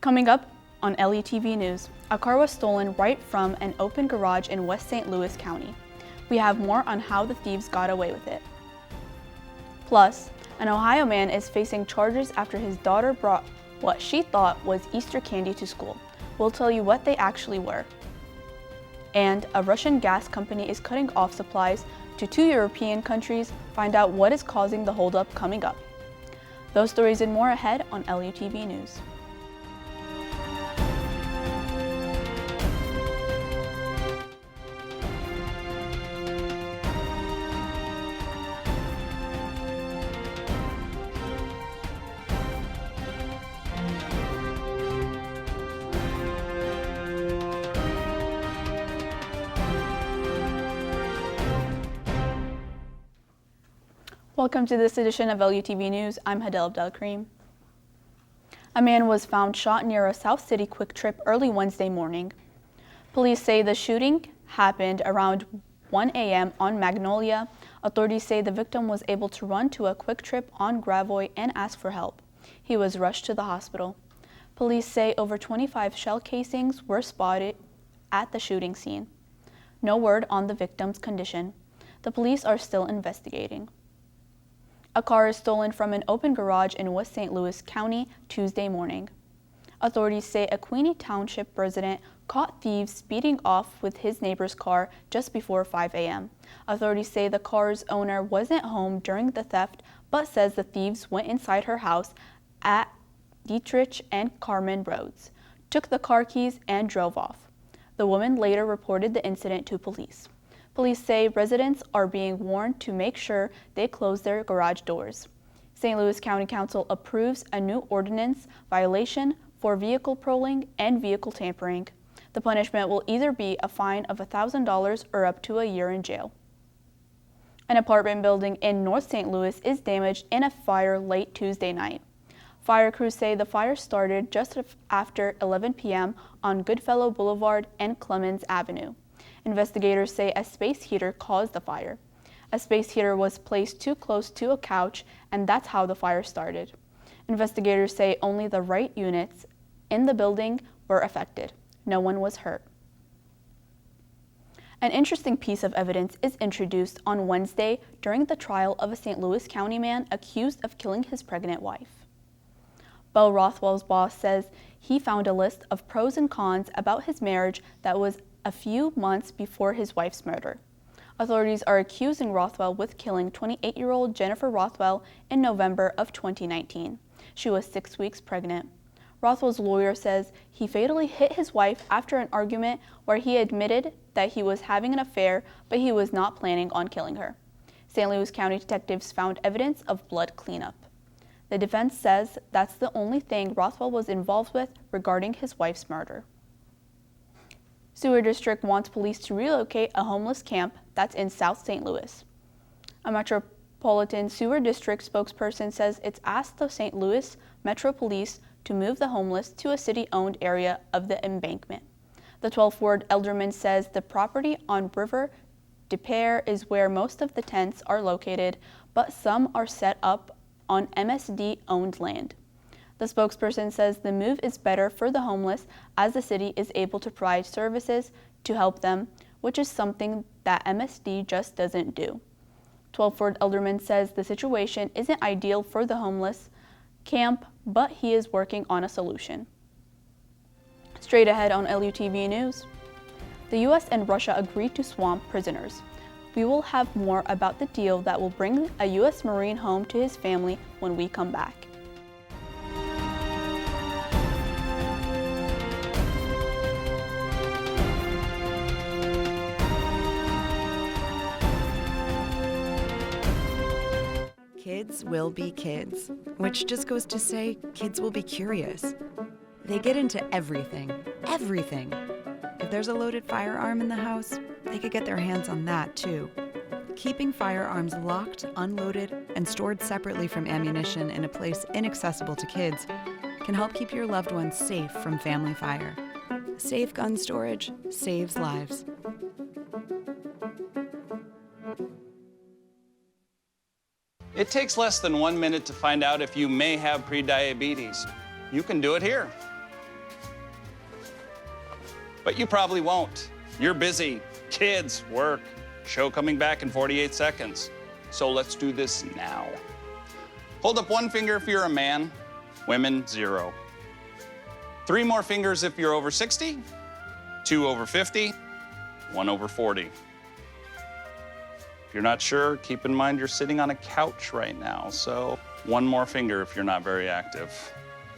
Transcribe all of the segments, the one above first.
Coming up on LUTV News, a car was stolen right from an open garage in West St. Louis County. We have more on how the thieves got away with it. Plus, an Ohio man is facing charges after his daughter brought what she thought was Easter candy to school. We'll tell you what they actually were. And a Russian gas company is cutting off supplies to 2 European countries. Find out what is causing the holdup coming up. Those stories and more ahead on LUTV News. Welcome to this edition of LUTV News. I'm Hadel Abdelkarim. A man was found shot near a South City Quick Trip early Wednesday morning. Police say the shooting happened around 1 a.m. on Magnolia. Authorities say the victim was able to run to a Quick Trip on Gravois and ask for help. He was rushed to the hospital. Police say over 25 shell casings were spotted at the shooting scene. No word on the victim's condition. The police are still investigating. A car is stolen from an open garage in West St. Louis County Tuesday morning. Authorities say a Queenie Township resident caught thieves speeding off with his neighbor's car just before 5 a.m. Authorities say the car's owner wasn't home during the theft, but says the thieves went inside her house at Dietrich and Carmen Roads, took the car keys, and drove off. The woman later reported the incident to police. Police say residents are being warned to make sure they close their garage doors. St. Louis County Council approves a new ordinance violation for vehicle prolling and vehicle tampering. The punishment will either be a fine of $1,000 or up to a year in jail. An apartment building in North St. Louis is damaged in a fire late Tuesday night. Fire crews say the fire started just after 11 p.m. on Goodfellow Boulevard and Clemens Avenue. Investigators say a space heater caused the fire. A space heater was placed too close to a couch, and that's how the fire started. Investigators say only the right units in the building were affected. No one was hurt. An interesting piece of evidence is introduced on Wednesday during the trial of a St. Louis County man accused of killing his pregnant wife. Bo Rothwell's boss says he found a list of pros and cons about his marriage that was a few months before his wife's murder. Authorities are accusing Rothwell with killing 28-year-old Jennifer Rothwell in November of 2019. She was 6 weeks pregnant. Rothwell's lawyer says he fatally hit his wife after an argument where he admitted that he was having an affair, but he was not planning on killing her. St. Louis County detectives found evidence of blood cleanup. The defense says that's the only thing Rothwell was involved with regarding his wife's murder. Sewer District wants police to relocate a homeless camp that's in South St. Louis. A Metropolitan Sewer District spokesperson says it's asked the St. Louis Metro Police to move the homeless to a city-owned area of the embankment. The 12th Ward alderman says the property on River de Pere is where most of the tents are located, but some are set up on MSD-owned land. The spokesperson says the move is better for the homeless as the city is able to provide services to help them, which is something that MSD just doesn't do. 12th Ward alderman says the situation isn't ideal for the homeless camp, but he is working on a solution. Straight ahead on LUTV News, the U.S. and Russia agreed to swamp prisoners. We will have more about the deal that will bring a U.S. Marine home to his family when we come back. Kids will be kids, which just goes to say kids will be curious. They get into everything. If there's a loaded firearm in the house, they could get their hands on that too. Keeping firearms locked, unloaded, and stored separately from ammunition in a place inaccessible to kids can help keep your loved ones safe from family fire. Safe gun storage saves lives. It takes less than 1 minute to find out if you may have prediabetes. You can do it here. But you probably won't. You're busy. Kids, work, show coming back in 48 seconds. So let's do this now. Hold up one finger if you're a man. Women, 0. 3 more fingers if you're over 60. 2 over 50. 1 over 40. If you're not sure, keep in mind you're sitting on a couch right now. So 1 more finger if you're not very active.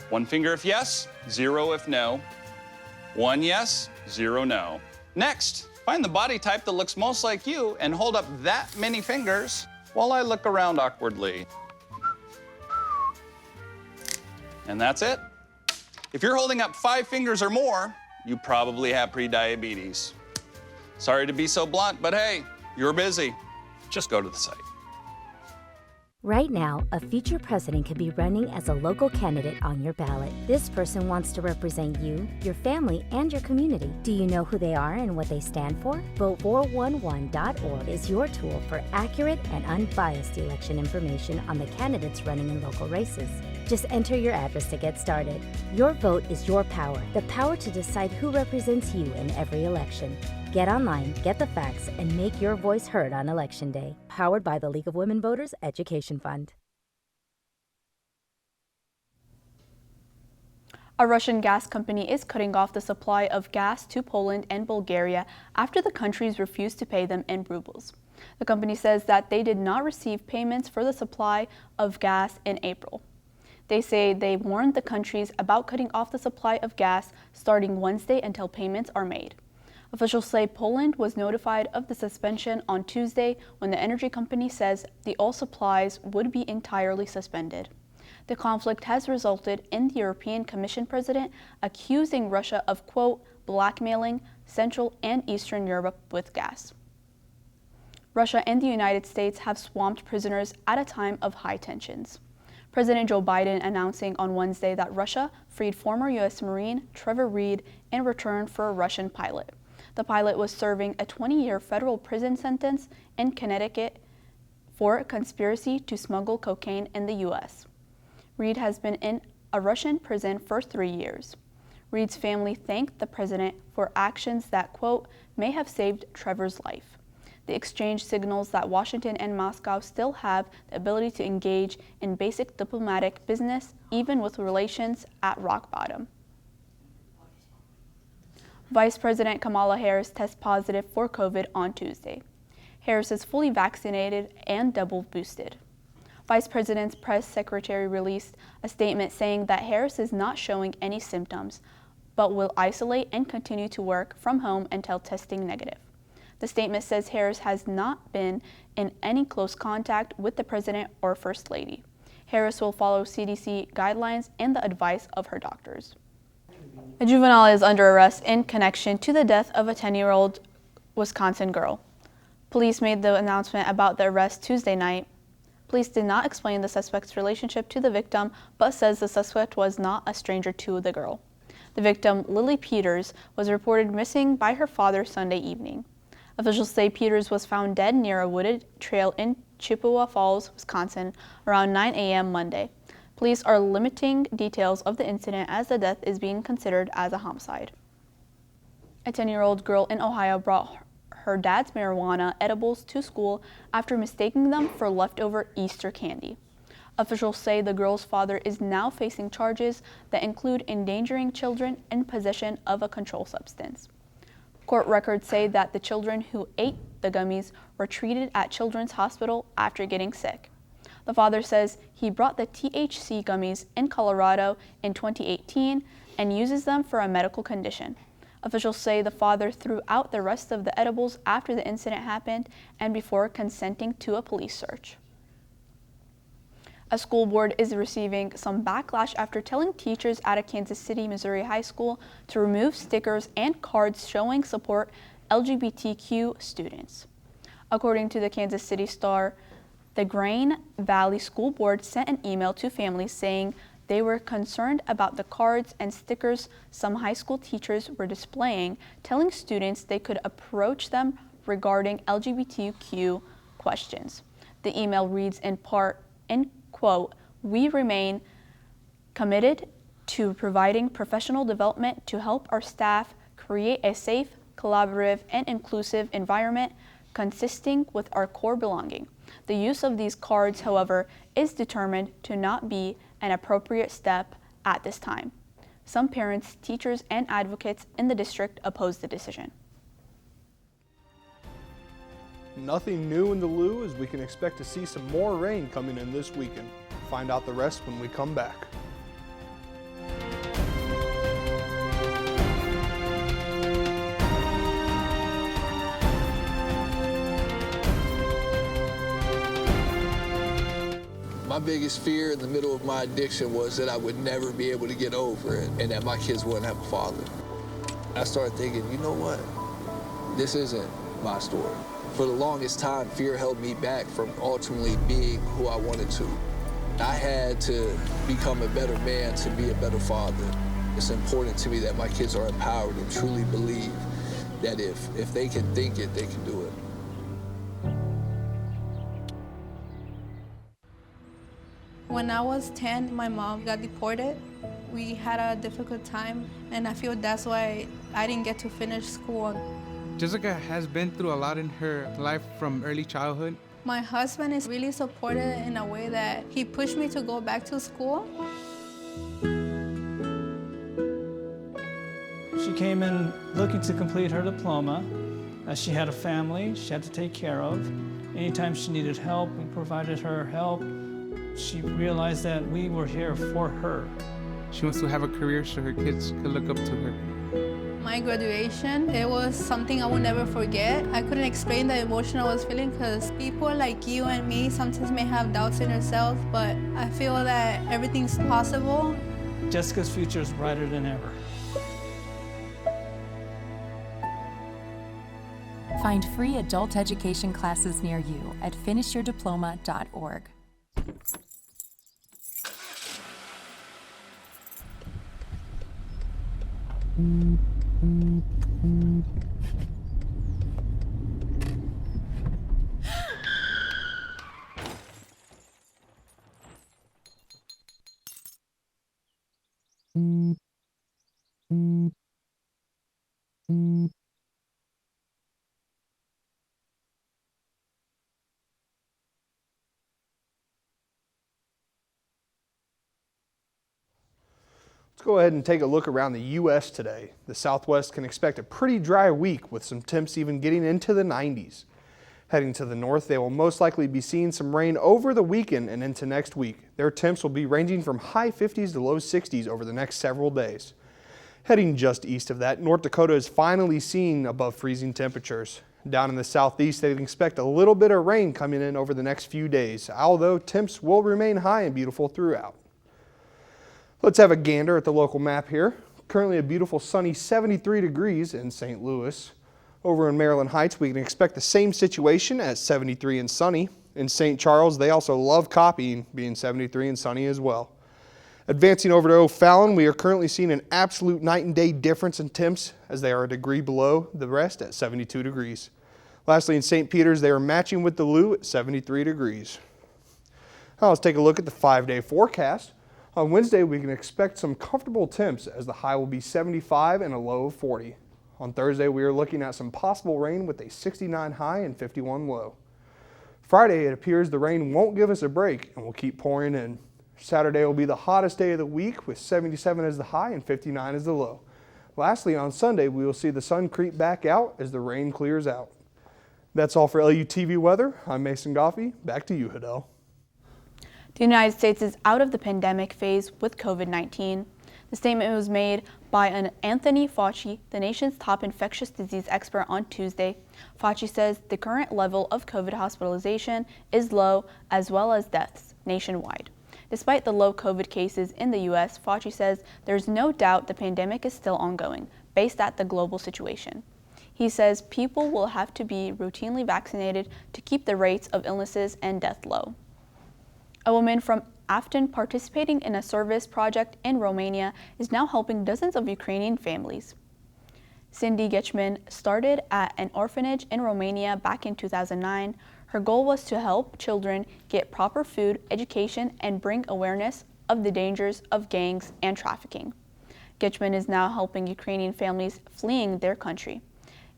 1 finger if yes, 0 if no. 1 yes, 0 no. Next, find the body type that looks most like you and hold up that many fingers while I look around awkwardly. And that's it. If you're holding up 5 fingers or more, you probably have prediabetes. Sorry to be so blunt, but hey, you're busy. Just go to the site. Right now, a future president could be running as a local candidate on your ballot. This person wants to represent you, your family, and your community. Do you know who they are and what they stand for? Vote411.org is your tool for accurate and unbiased election information on the candidates running in local races. Just enter your address to get started. Your vote is your power, the power to decide who represents you in every election. Get online, get the facts, and make your voice heard on Election Day. Powered by the League of Women Voters Education Fund. A Russian gas company is cutting off the supply of gas to Poland and Bulgaria after the countries refused to pay them in rubles. The company says that they did not receive payments for the supply of gas in April. They say they warned the countries about cutting off the supply of gas starting Wednesday until payments are made. Officials say Poland was notified of the suspension on Tuesday when the energy company says the oil supplies would be entirely suspended. The conflict has resulted in the European Commission president accusing Russia of, quote, blackmailing Central and Eastern Europe with gas. Russia and the United States have swamped prisoners at a time of high tensions. President Joe Biden announcing on Wednesday that Russia freed former U.S. Marine Trevor Reed in return for a Russian pilot. The pilot was serving a 20-year federal prison sentence in Connecticut for conspiracy to smuggle cocaine in the U.S. Reed has been in a Russian prison for 3 years. Reed's family thanked the president for actions that, quote, may have saved Trevor's life. The exchange signals that Washington and Moscow still have the ability to engage in basic diplomatic business, even with relations at rock bottom. Vice President Kamala Harris tests positive for COVID on Tuesday. Harris is fully vaccinated and double boosted. Vice President's press secretary released a statement saying that Harris is not showing any symptoms, but will isolate and continue to work from home until testing negative. The statement says Harris has not been in any close contact with the president or first lady. Harris will follow CDC guidelines and the advice of her doctors. A juvenile is under arrest in connection to the death of a 10-year-old Wisconsin girl. Police made the announcement about the arrest Tuesday night. Police did not explain the suspect's relationship to the victim, but says the suspect was not a stranger to the girl. The victim, Lily Peters, was reported missing by her father Sunday evening. Officials say Peters was found dead near a wooded trail in Chippewa Falls, Wisconsin, around 9 a.m. Monday. Police are limiting details of the incident as the death is being considered as a homicide. A 10-year-old girl in Ohio brought her dad's marijuana edibles to school after mistaking them for leftover Easter candy. Officials say the girl's father is now facing charges that include endangering children in possession of a controlled substance. Court records say that the children who ate the gummies were treated at Children's Hospital after getting sick. The father says he brought the THC gummies in Colorado in 2018 and uses them for a medical condition. Officials say the father threw out the rest of the edibles after the incident happened and before consenting to a police search. A school board is receiving some backlash after telling teachers at a Kansas City, Missouri high school to remove stickers and cards showing support LGBTQ students. According to the Kansas City Star, the Grain Valley School Board sent an email to families saying they were concerned about the cards and stickers some high school teachers were displaying, telling students they could approach them regarding LGBTQ questions. The email reads in part, in quote, "We remain committed to providing professional development to help our staff create a safe, collaborative, and inclusive environment consisting with our core belonging. The use of these cards, however, is determined to not be an appropriate step at this time. Some parents, teachers, and advocates in the district oppose the decision. Nothing new in the Lou, as we can expect to see some more rain coming in this weekend. Find out the rest when we come back. My biggest fear in the middle of my addiction was that I would never be able to get over it and that my kids wouldn't have a father. I started thinking, you know what? This isn't my story. For the longest time, fear held me back from ultimately being who I wanted to. I had to become a better man to be a better father. It's important to me that my kids are empowered and truly believe that if they can think it, they can do it. When I was 10, my mom got deported. We had a difficult time, and I feel that's why I didn't get to finish school. Jessica has been through a lot in her life from early childhood. My husband is really supportive in a way that he pushed me to go back to school. She came in looking to complete her diploma. She had a family she had to take care of. Anytime she needed help, we provided her help. She realized that we were here for her. She wants to have a career so her kids could look up to her. My graduation, it was something I will never forget. I couldn't explain the emotion I was feeling because people like you and me sometimes may have doubts in ourselves, but I feel that everything's possible. Jessica's future is brighter than ever. Find free adult education classes near you at finishyourdiploma.org. Let's go ahead and take a look around the U.S. today. The Southwest can expect a pretty dry week with some temps even getting into the 90s. Heading to the north, they will most likely be seeing some rain over the weekend and into next week. Their temps will be ranging from high 50s to low 60s over the next several days. Heading just east of that, North Dakota is finally seeing above freezing temperatures. Down in the southeast, they can expect a little bit of rain coming in over the next few days, although temps will remain high and beautiful throughout. Let's have a gander at the local map here. Currently a beautiful sunny 73 degrees in St. Louis. Over in Maryland Heights, we can expect the same situation at 73 and sunny. In St. Charles, they also love copying being 73 and sunny as well. Advancing over to O'Fallon, we are currently seeing an absolute night and day difference in temps as they are a degree below the rest at 72 degrees. Lastly, in St. Peters, they are matching with the Lou at 73 degrees. Now let's take a look at the 5-day forecast. On Wednesday, we can expect some comfortable temps as the high will be 75 and a low of 40. On Thursday, we are looking at some possible rain with a 69 high and 51 low. Friday, it appears the rain won't give us a break and will keep pouring in. Saturday will be the hottest day of the week with 77 as the high and 59 as the low. Lastly, on Sunday, we will see the sun creep back out as the rain clears out. That's all for LUTV weather. I'm Mason Goffey. Back to you, Hidel. The United States is out of the pandemic phase with COVID-19. The statement was made by Anthony Fauci, the nation's top infectious disease expert, on Tuesday. Fauci says the current level of COVID hospitalization is low, as well as deaths nationwide. Despite the low COVID cases in the U.S., Fauci says there's no doubt the pandemic is still ongoing, based at the global situation. He says people will have to be routinely vaccinated to keep the rates of illnesses and death low. A woman from Afton participating in a service project in Romania is now helping dozens of Ukrainian families. Cindy Getchman started at an orphanage in Romania back in 2009. Her goal was to help children get proper food, education, and bring awareness of the dangers of gangs and trafficking. Gitchman is now helping Ukrainian families fleeing their country.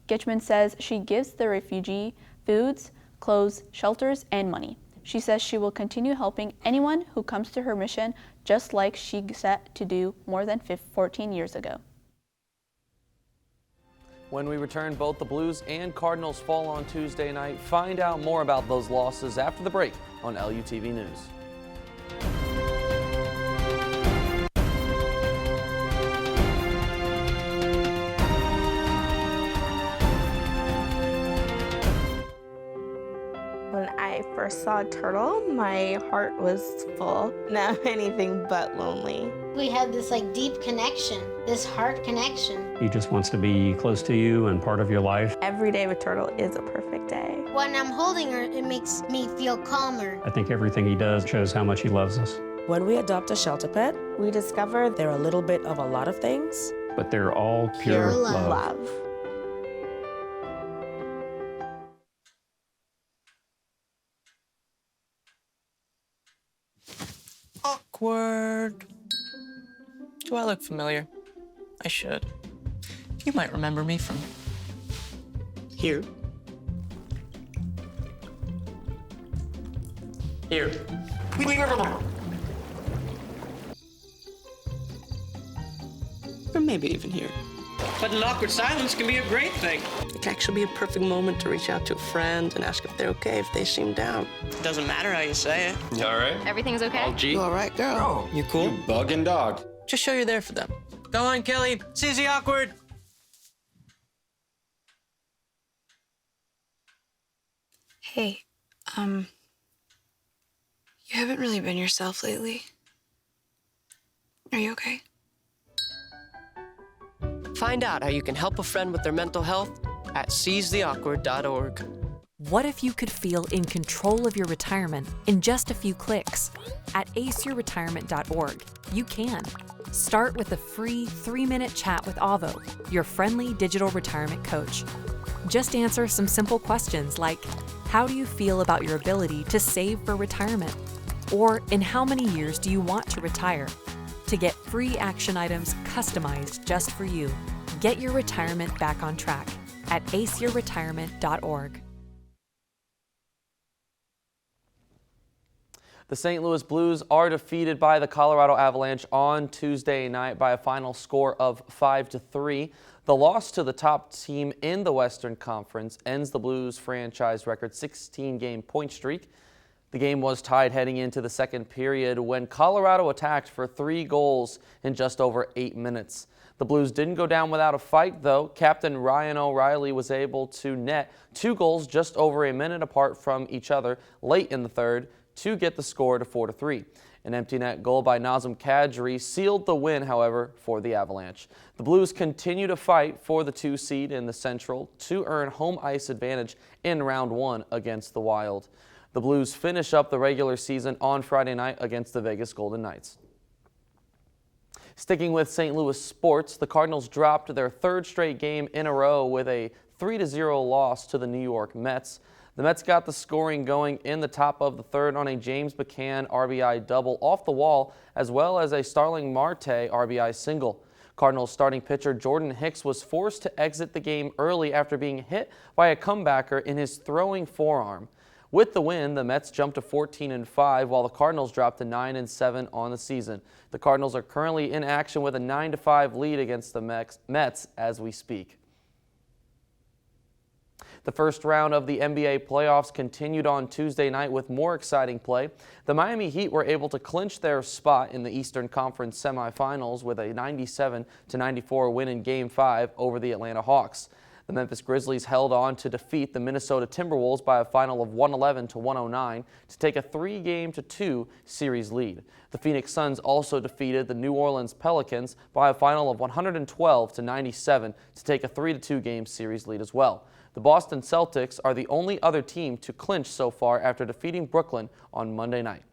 Gitchman says she gives the refugee foods, clothes, shelters, and money. She says she will continue helping anyone who comes to her mission, just like she set to do more than 14 years ago. When we return, both the Blues and Cardinals fall on Tuesday night. Find out more about those losses after the break on LUTV News. When I first saw a turtle, my heart was full. Now anything but lonely. We had this deep connection, this heart connection. He just wants to be close to you and part of your life. Every day with Turtle is a perfect day. When I'm holding her, it makes me feel calmer. I think everything he does shows how much he loves us. When we adopt a shelter pet, we discover they're a little bit of a lot of things. But they're all pure love. Awkward. Do I look familiar? I should. You might remember me from here. Here. Or maybe even here. But an awkward silence can be a great thing. It can actually be a perfect moment to reach out to a friend and ask if they're okay if they seem down. It doesn't matter how you say it. You all right? Everything's okay? All G? You all right, girl? You cool? You bugging dog. Just show you're there for them. Go on, Kelly. Seize the awkward. Hey, you haven't really been yourself lately. Are you okay? Find out how you can help a friend with their mental health at seizetheawkward.org. What if you could feel in control of your retirement in just a few clicks? At aceyourretirement.org, you can. Start with a free 3-minute chat with Avo, your friendly digital retirement coach. Just answer some simple questions like, how do you feel about your ability to save for retirement? Or in how many years do you want to retire? To get free action items customized just for you, get your retirement back on track at aceyourretirement.org. The St. Louis Blues are defeated by the Colorado Avalanche on Tuesday night by a final score of 5-3. The loss to the top team in the Western Conference ends the Blues franchise record 16-game point streak. The game was tied heading into the second period when Colorado attacked for 3 goals in just over 8 minutes. The Blues didn't go down without a fight, though. Captain Ryan O'Reilly was able to net 2 goals just over a minute apart from each other late in the third to get the score to 4-3. An empty net goal by Nazem Kadri sealed the win, however, for the Avalanche. The Blues continue to fight for the 2 seed in the Central to earn home ice advantage in round 1 against the Wild. The Blues finish up the regular season on Friday night against the Vegas Golden Knights. Sticking with St. Louis sports, the Cardinals dropped their 3rd straight game in a row with a 3-0 loss to the New York Mets. The Mets got the scoring going in the top of the 3rd on a James McCann RBI double off the wall, as well as a Starling Marte RBI single. Cardinals starting pitcher Jordan Hicks was forced to exit the game early after being hit by a comebacker in his throwing forearm. With the win, the Mets jumped to 14-5, while the Cardinals dropped to 9-7 on the season. The Cardinals are currently in action with a 9-5 lead against the Mets as we speak. The first round of the NBA playoffs continued on Tuesday night with more exciting play. The Miami Heat were able to clinch their spot in the Eastern Conference semifinals with a 97-94 win in Game 5 over the Atlanta Hawks. The Memphis Grizzlies held on to defeat the Minnesota Timberwolves by a final of 111-109 to take a 3-2 series lead. The Phoenix Suns also defeated the New Orleans Pelicans by a final of 112-97 to take a 3-2 game series lead as well. The Boston Celtics are the only other team to clinch so far after defeating Brooklyn on Monday night.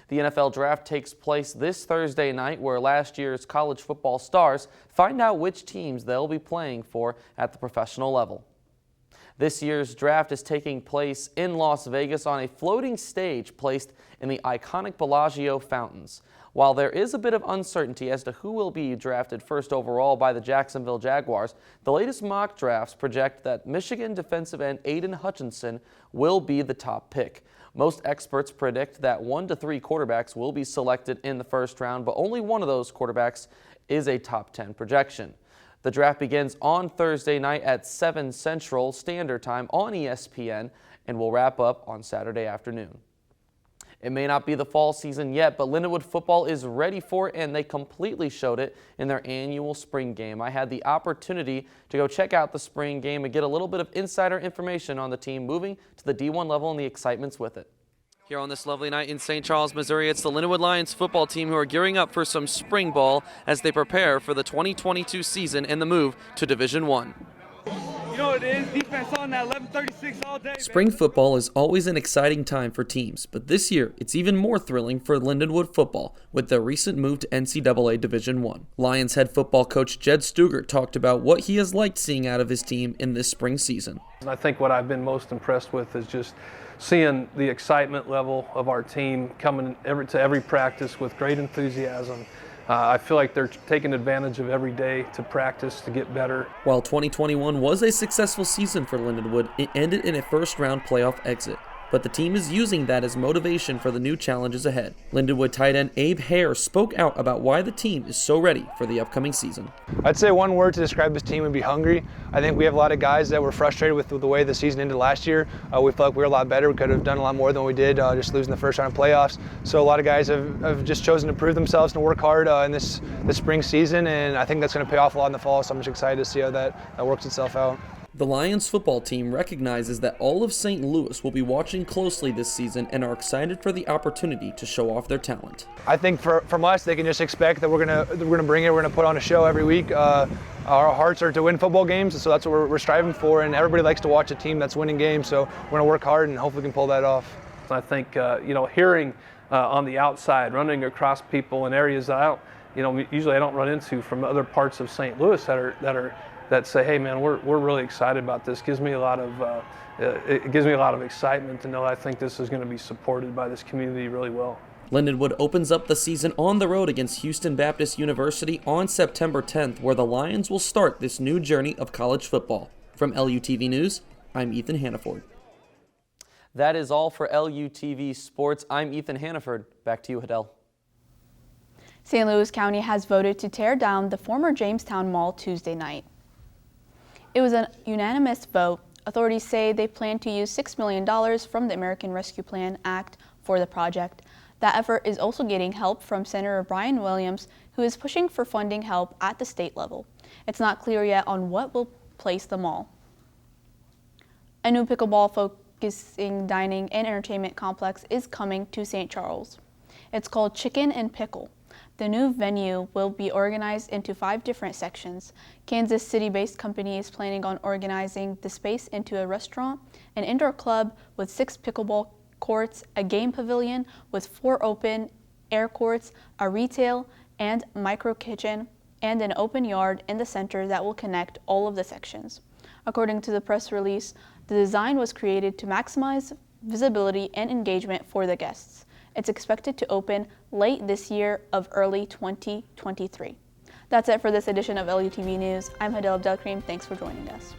The NFL Draft takes place this Thursday night, where last year's college football stars find out which teams they'll be playing for at the professional level. This year's draft is taking place in Las Vegas on a floating stage placed in the iconic Bellagio fountains. While there is a bit of uncertainty as to who will be drafted first overall by the Jacksonville Jaguars, the latest mock drafts project that Michigan defensive end Aiden Hutchinson will be the top pick. Most experts predict that 1 to 3 quarterbacks will be selected in the first round, but only one of those quarterbacks is a top 10 projection. The draft begins on Thursday night at 7 Central Standard Time on ESPN and will wrap up on Saturday afternoon. It may not be the fall season yet, but Lindenwood football is ready for it, and they completely showed it in their annual spring game. I had the opportunity to go check out the spring game and get a little bit of insider information on the team moving to the D1 level and the excitements with it. Here on this lovely night in St. Charles, Missouri, it's the Lindenwood Lions football team who are gearing up for some spring ball as they prepare for the 2022 season and the move to Division I. You know what it is, defense on that 11:36 all day. Spring football is always an exciting time for teams, but this year it's even more thrilling for Lindenwood football with their recent move to NCAA Division I. Lions head football coach Jed Stuger talked about what he has liked seeing out of his team in this spring season. I think what I've been most impressed with is just seeing the excitement level of our team coming to every practice with great enthusiasm. I feel like they're taking advantage of every day to practice to get better. While 2021 was a successful season for Lindenwood, it ended in a first-round playoff exit. But the team is using that as motivation for the new challenges ahead. Lindenwood tight end Abe Hare spoke out about why the team is so ready for the upcoming season. I'd say one word to describe this team would be hungry. I think we have a lot of guys that were frustrated with the way the season ended last year. We felt like we were a lot better. We could have done a lot more than we did, just losing the first round of playoffs. So a lot of guys have just chosen to prove themselves and work hard in this spring season, and I think that's going to pay off a lot in the fall, so I'm just excited to see how that works itself out. The Lions football team recognizes that all of St. Louis will be watching closely this season and are excited for the opportunity to show off their talent. I think from us, they can just expect that we're gonna bring it. We're gonna put on a show every week. Our hearts are to win football games, and so that's what we're striving for. And everybody likes to watch a team that's winning games, so we're gonna work hard and hopefully we can pull that off. I think hearing on the outside, running across people in areas that usually I don't run into from other parts of St. Louis that say, hey man, we're really excited about this. Gives me a lot of excitement to know I think this is going to be supported by this community really well. Lindenwood opens up the season on the road against Houston Baptist University on September 10th, where the Lions will start this new journey of college football. From LUTV News, I'm Ethan Hannaford. That is all for LUTV Sports. I'm Ethan Hannaford. Back to you, Hidel. St. Louis County has voted to tear down the former Jamestown Mall Tuesday night. It was a unanimous vote. Authorities say they plan to use $6 million from the American Rescue Plan Act for the project. That effort is also getting help from Senator Brian Williams, who is pushing for funding help at the state level. It's not clear yet on what will place the mall. A new pickleball-focusing dining and entertainment complex is coming to St. Charles. It's called Chicken and Pickle. The new venue will be organized into 5 different sections. Kansas City-based company is planning on organizing the space into a restaurant, an indoor club with 6 pickleball courts, a game pavilion with 4 open air courts, a retail and micro kitchen, and an open yard in the center that will connect all of the sections. According to the press release, the design was created to maximize visibility and engagement for the guests. It's expected to open late this year of early 2023. That's it for this edition of LUTV News. I'm Hidel Abdelkrim. Thanks for joining us.